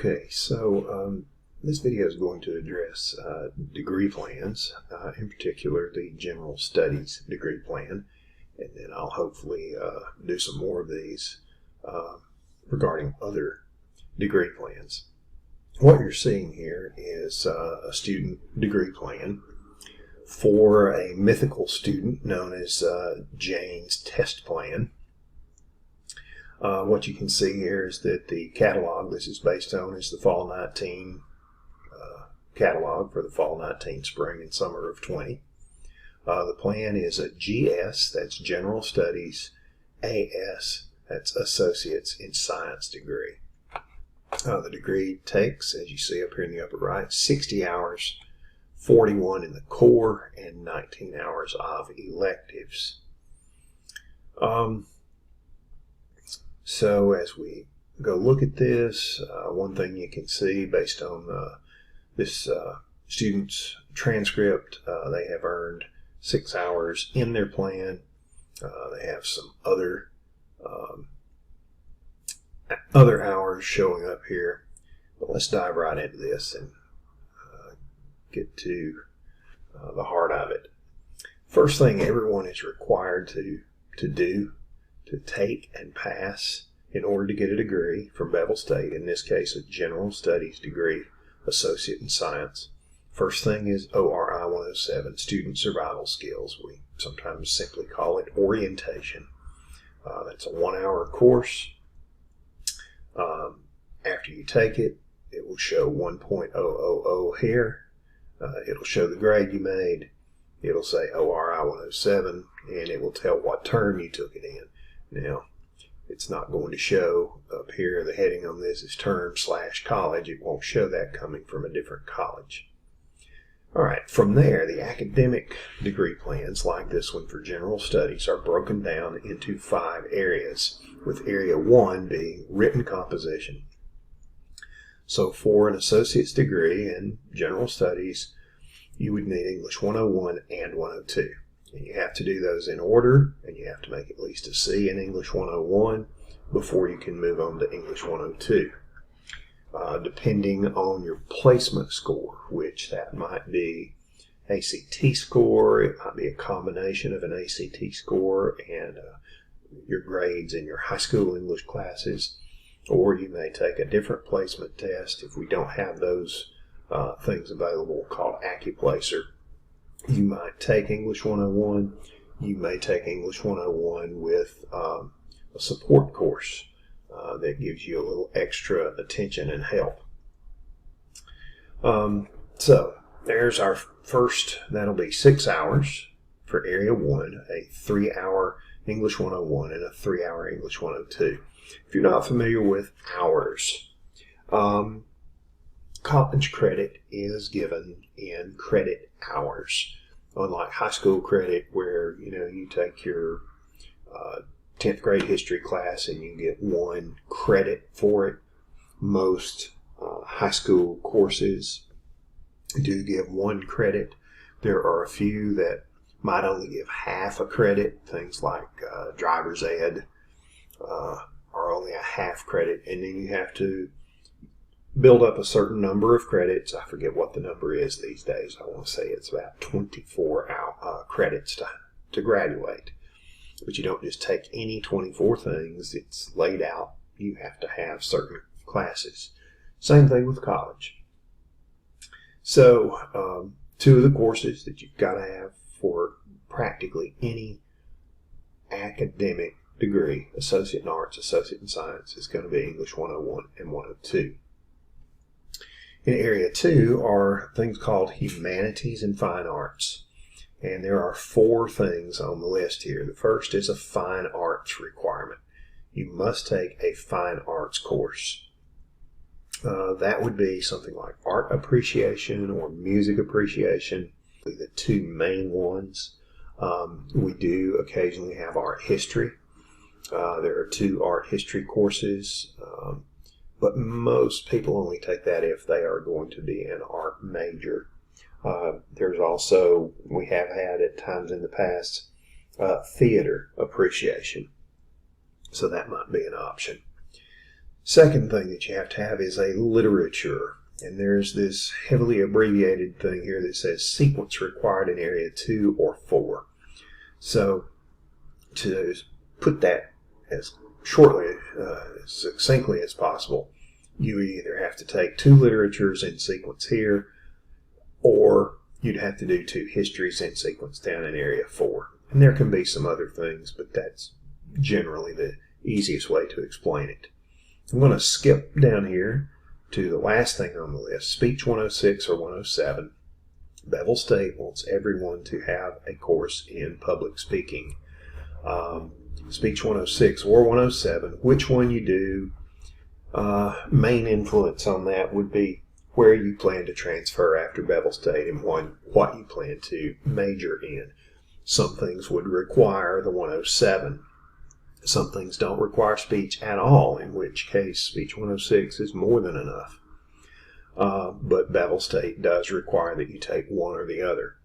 Okay, so this video is going to address degree plans, in particular the General Studies degree plan, and then I'll hopefully do some more of these regarding other degree plans. What you're seeing here is a student degree plan for a mythical student known as Jane's test plan. What you can see here is that the catalog this is based on is the Fall 19 catalog for the Fall 19, Spring, and Summer of 20. The plan is a GS, that's General Studies, AS, that's Associates in Science degree. The degree takes, as you see up here in the upper right, 60 hours, 41 in the core, and 19 hours of electives. So as we go look at this, one thing you can see based on this student's transcript, they have earned 6 hours in their plan. They have some other hours showing up here. But let's dive right into this and get to the heart of it. First thing everyone is required to do to take and pass in order to get a degree from Bevill State, in this case a General Studies degree, Associate in Science. First thing is ORI 107, Student Survival Skills. We sometimes simply call it orientation. That's a 1-hour course. After you take it, it will show 1.000 here. It'll show the grade you made. It'll say ORI 107, and it will tell what term you took it in. Now, it's not going to show up here, the heading on this is term/college. It won't show that coming from a different college. Alright, from there, the academic degree plans, like this one for General Studies, are broken down into 5 areas, with Area 1 being written composition. So for an associate's degree in General Studies, you would need English 101 and 102. And you have to do those in order, and you have to make at least a C in English 101 before you can move on to English 102. Depending on your placement score, which that might be ACT score, it might be a combination of an ACT score and your grades in your high school English classes, or you may take a different placement test if we don't have those things available called AccuPlacer. You might take English 101. You may take English 101 with a support course that gives you a little extra attention and help. So there's our first, that'll be 6 hours for Area 1, a 3-hour English 101 and a 3-hour English 102. If you're not familiar with hours, college credit is given in credit hours, unlike high school credit where you take your 10th grade history class and you get 1 credit for it. Most high school courses do give 1 credit. There are a few that might only give half a credit. Things like driver's ed are only a half credit, and then you have to build up a certain number of credits. I forget what the number is these days. I want to say it's about 24 credits to graduate. But you don't just take any 24 things. It's laid out. You have to have certain classes. Same thing with college. So 2 of the courses that you've got to have for practically any academic degree, Associate in Arts, Associate in Science, is going to be English 101 and 102. In Area 2 are things called Humanities and Fine Arts. And there are 4 things on the list here. The first is a Fine Arts requirement. You must take a Fine Arts course. That would be something like art appreciation or music appreciation, the 2 main ones. We do occasionally have art history. There are 2 art history courses. But most people only take that if they are going to be an art major. There's also, we have had at times in the past, theater appreciation. So that might be an option. Second thing that you have to have is a literature. And there's this heavily abbreviated thing here that says sequence required in area 2 or 4. So to put that as shortly, succinctly as possible, you either have to take 2 literatures in sequence here, or you'd have to do 2 histories in sequence down in area 4. And there can be some other things, but that's generally the easiest way to explain it. I'm going to skip down here to the last thing on the list, Speech 106 or 107. Bevill State wants everyone to have a course in public speaking. Speech 106 or 107, which one you do, main influence on that would be where you plan to transfer after Bevill State and what you plan to major in. Some things would require the 107. Some things don't require speech at all, in which case Speech 106 is more than enough. But Bevill State does require that you take one or the other.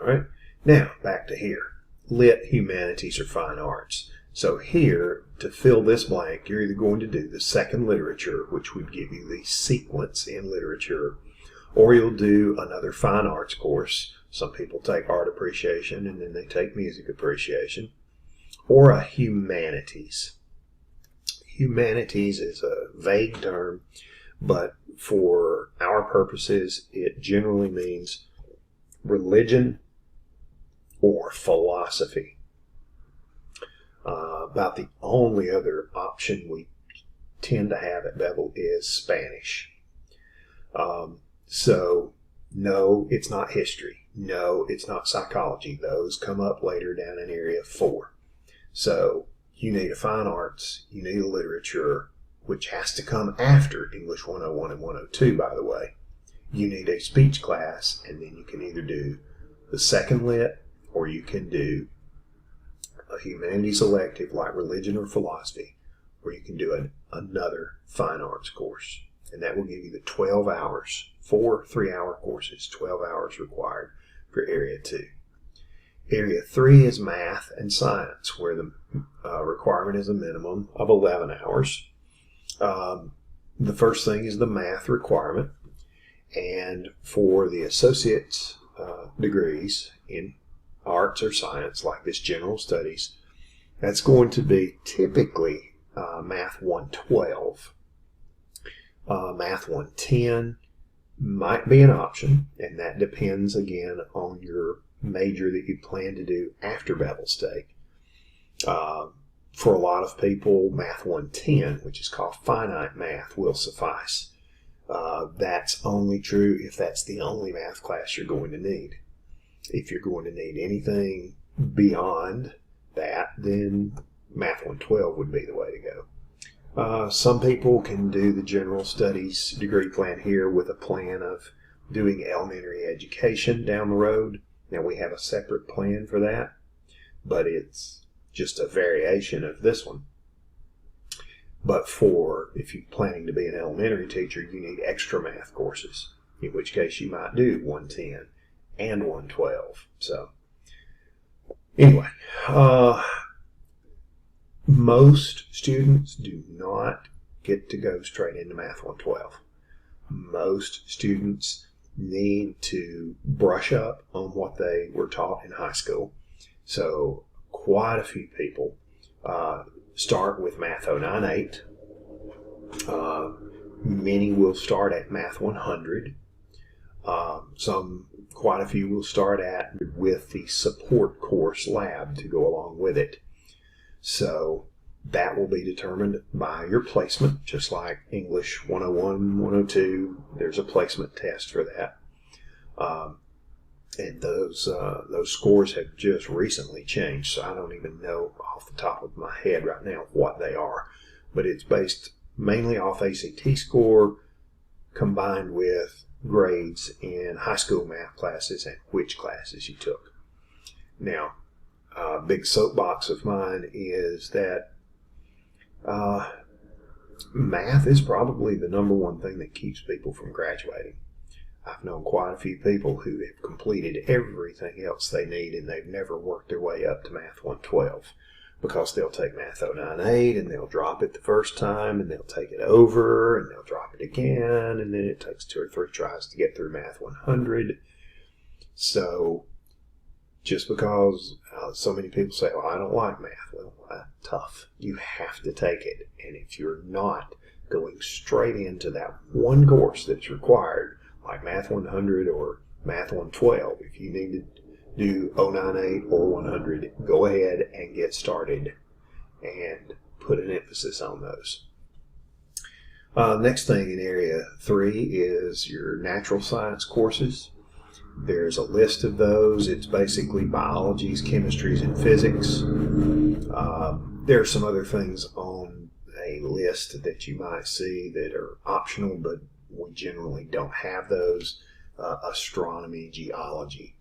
All right. Now, back to here. Lit, humanities, or fine arts. So here, to fill this blank, you're either going to do the second literature, which would give you the sequence in literature, or you'll do another fine arts course. Some people take art appreciation and then they take music appreciation, or a humanities. Humanities is a vague term, but for our purposes, it generally means religion or philosophy. About the only other option we tend to have at Bevill is Spanish. So, no, it's not history. No, it's not psychology. Those come up later down in area 4. So, you need a fine arts, you need a literature, which has to come after English 101 and 102, by the way. You need a speech class, and then you can either do the second lit, or you can do a humanities elective like religion or philosophy, or you can do another fine arts course. And that will give you the 12 hours, 4 3-hour courses, 12 hours required for Area 2. Area 3 is math and science, where the requirement is a minimum of 11 hours. The first thing is the math requirement. And for the associate's degrees in arts or science, like this general studies, that's going to be typically Math 112. Math 110 might be an option, and that depends again on your major that you plan to do after Bevill State. For a lot of people, Math 110, which is called finite math, will suffice. That's only true if that's the only math class you're going to need. If you're going to need anything beyond that, then Math 112 would be the way to go. Some people can do the general studies degree plan here with a plan of doing elementary education down the road. Now, we have a separate plan for that, but it's just a variation of this one. But if you're planning to be an elementary teacher, you need extra math courses, in which case you might do 110 and 112. So, anyway, most students do not get to go straight into Math 112. Most students need to brush up on what they were taught in high school. So quite a few people start with Math 098. Many will start at Math 100. Quite a few will start with the support course lab to go along with it. So that will be determined by your placement, just like English 101, 102. There's a placement test for that. And those scores have just recently changed, so I don't even know off the top of my head right now what they are. But it's based mainly off ACT score combined with grades in high school math classes and which classes you took. Now, a big soapbox of mine is that math is probably the number one thing that keeps people from graduating. I've known quite a few people who have completed everything else they need, and they've never worked their way up to Math 112. because they'll take Math 098 and they'll drop it the first time, and they'll take it over and they'll drop it again, and then it takes 2 or 3 tries to get through Math 100. So just because so many people say, well, I don't like math, well, tough. You have to take it. And if you're not going straight into that one course that's required, like Math 100 or Math 112, if you need to do 098 or 100, go ahead and get started and put an emphasis on those. Next thing in Area 3 is your natural science courses. There's a list of those. It's basically biologies, chemistries, and physics. There are some other things on a list that you might see that are optional, but we generally don't have those. Astronomy, geology.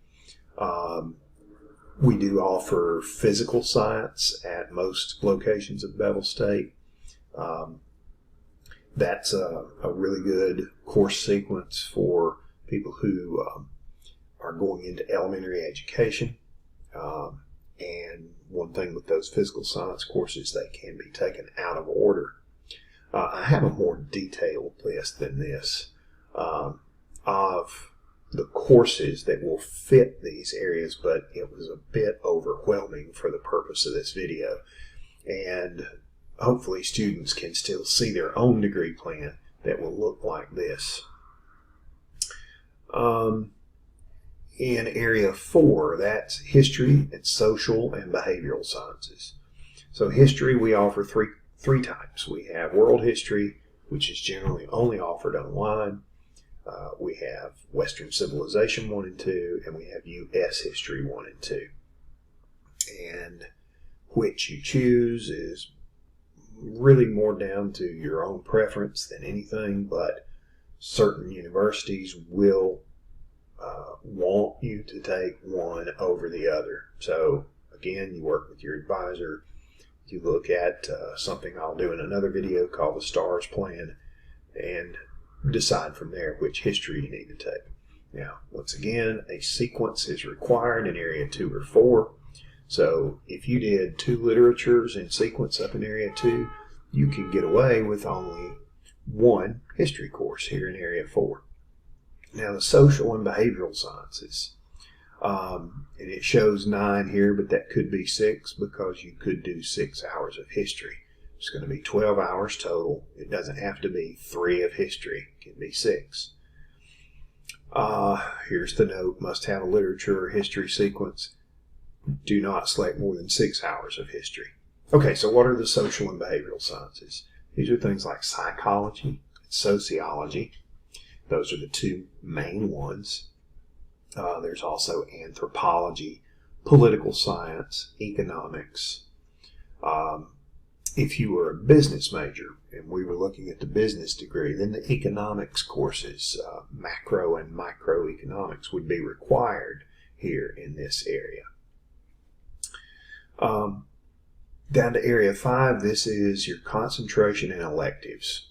We do offer physical science at most locations of Bevill State. That's a really good course sequence for people who are going into elementary education. And one thing with those physical science courses, they can be taken out of order. I have a more detailed list than this of the courses that will fit these areas, but it was a bit overwhelming for the purpose of this video. And hopefully students can still see their own degree plan that will look like this. In Area 4, that's history and social and behavioral sciences. So history, we offer three types. We have world history, which is generally only offered online. We have Western Civilization 1 and 2, and we have U.S. History 1 and 2. And which you choose is really more down to your own preference than anything, but certain universities will want you to take one over the other. So again, you work with your advisor. You look at something I'll do in another video called the STARS plan, and decide from there which history you need to take. Now, once again, a sequence is required in Area 2 or 4. So if you did 2 literatures in sequence up in Area 2, you can get away with only 1 history course here in Area 4. Now, the social and behavioral sciences, and it shows 9 here, but that could be 6 because you could do 6 hours of history. It's going to be 12 hours total. It doesn't have to be 3 of history. It can be 6. Here's the note. Must have a literature or history sequence. Do not select more than 6 hours of history. Okay, so what are the social and behavioral sciences? These are things like psychology and sociology. Those are the 2 main ones. There's also anthropology, political science, economics. If you were a business major and we were looking at the business degree, then the economics courses, macro and microeconomics, would be required here in this area. Down to Area 5, this is your concentration and electives.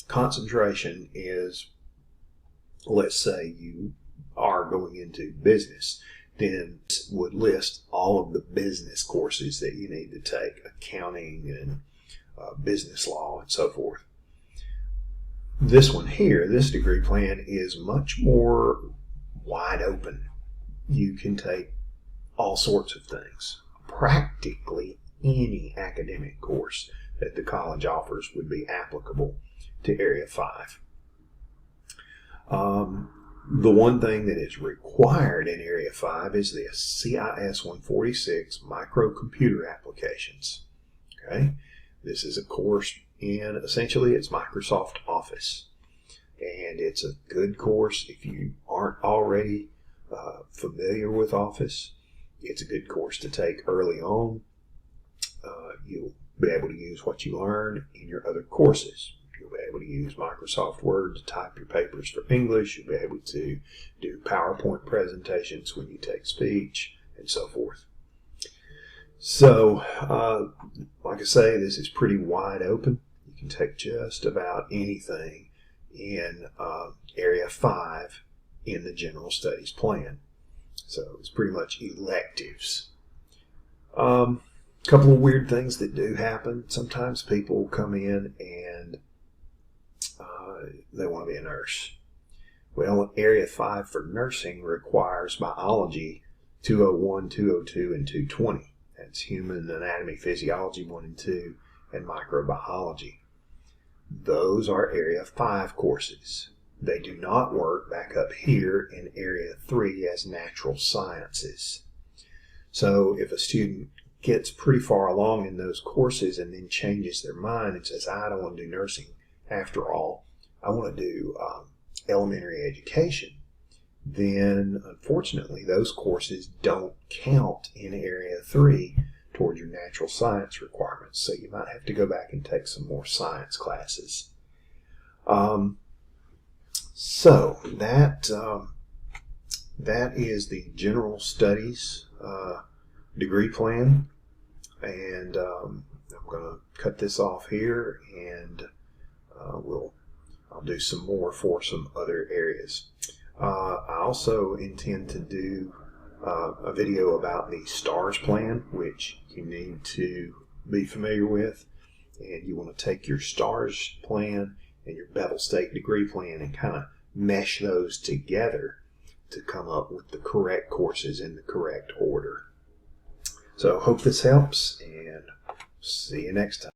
Concentration is, let's say you are going into business, then would list all of the business courses that you need to take, accounting and business law and so forth. This one here, this degree plan, is much more wide open. You can take all sorts of things. Practically any academic course that the college offers would be applicable to Area 5. The one thing that is required in Area 5 is the CIS 146 microcomputer applications. Okay, this is a course in, essentially, it's Microsoft Office. And it's a good course if you aren't already familiar with Office. It's a good course to take early on. You'll be able to use what you learn in your other courses. You'll be able to use Microsoft Word to type your papers for English. You'll be able to do PowerPoint presentations when you take speech, and so forth. So, like I say, this is pretty wide open. You can take just about anything in Area 5 in the General Studies plan. So it's pretty much electives. A couple of weird things that do happen. Sometimes people come in and they want to be a nurse. Well, Area 5 for nursing requires biology 201, 202, and 220. That's human anatomy, physiology 1 and 2, and microbiology. Those are Area 5 courses. They do not work back up here in Area 3 as natural sciences. So if a student gets pretty far along in those courses and then changes their mind and says, I don't want to do nursing after all, I want to do elementary education, then unfortunately those courses don't count in Area 3 toward your natural science requirements. So you might have to go back and take some more science classes. So that is the general studies degree plan, and I'm going to cut this off here, and I'll do some more for some other areas. I also intend to do a video about the STARS plan, which you need to be familiar with, and you want to take your STARS plan and your Bevill State degree plan and kind of mesh those together to come up with the correct courses in the correct order. So hope this helps, and see you next time.